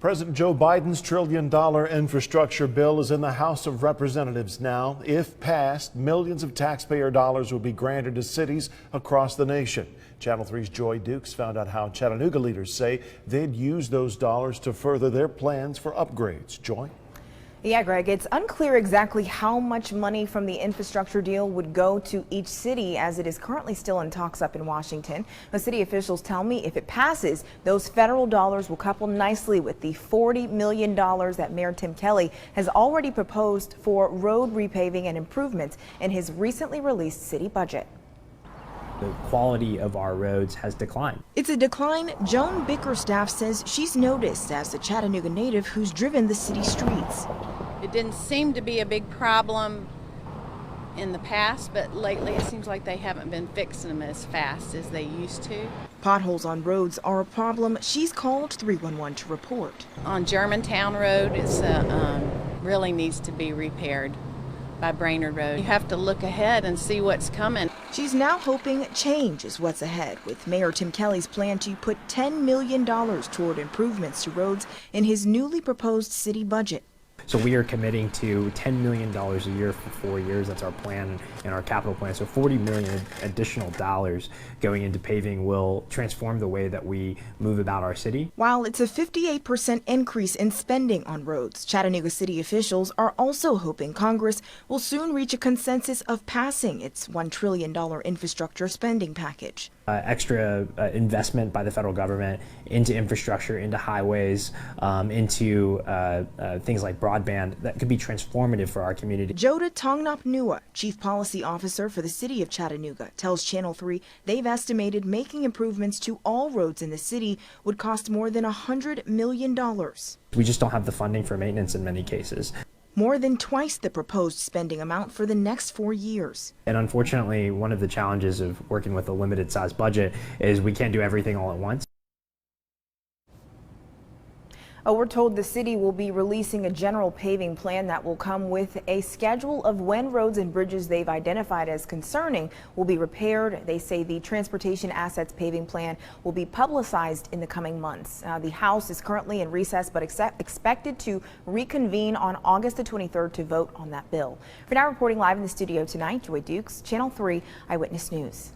President Joe Biden's trillion-dollar infrastructure bill is in the House of Representatives now. If passed, millions of taxpayer dollars will be granted to cities across the nation. Channel 3's Joy Dukes found out how Chattanooga leaders say they'd use those dollars to further their plans for upgrades. Joy? Yeah, Greg, it's unclear exactly how much money from the infrastructure deal would go to each city, as it is currently still in talks up in Washington. But city officials tell me if it passes, those federal dollars will couple nicely with the $40 million that Mayor Tim Kelly has already proposed for road repaving and improvements in his recently released city budget. The quality of our roads has declined. It's a decline Joan Bickerstaff says she's noticed as a Chattanooga native who's driven the city streets. It didn't seem to be a big problem in the past, but lately it seems like they haven't been fixing them as fast as they used to. Potholes on roads are a problem. She's called 311 to report. On Germantown Road, it's really needs to be repaired by Brainerd Road. You have to look ahead and see what's coming. She's now hoping change is what's ahead, with Mayor Tim Kelly's plan to put $10 million toward improvements to roads in his newly proposed city budget. So we are committing to $10 million a year for 4 years. That's our plan and our capital plan. So $40 million additional dollars going into paving will transform the way that we move about our city. While it's a 58% increase in spending on roads, Chattanooga city officials are also hoping Congress will soon reach a consensus of passing its $1 trillion infrastructure spending package. Extra investment by the federal government into infrastructure, into highways, into things like broadband that could be transformative for our community. Joda Tongnap-Nua, Chief Policy Officer for the City of Chattanooga, tells Channel 3 they've estimated making improvements to all roads in the city would cost more than $100 million. We just don't have the funding for maintenance in many cases. More than twice the proposed spending amount for the next 4 years. And unfortunately, one of the challenges of working with a limited size budget is we can't do everything all at once. We're told the city will be releasing a general paving plan that will come with a schedule of when roads and bridges they've identified as concerning will be repaired. They say the transportation assets paving plan will be publicized in the coming months. The House is currently in recess, but expected to reconvene on August the 23rd to vote on that bill. For now, reporting live in the studio tonight, Joy Dukes, Channel 3 Eyewitness News.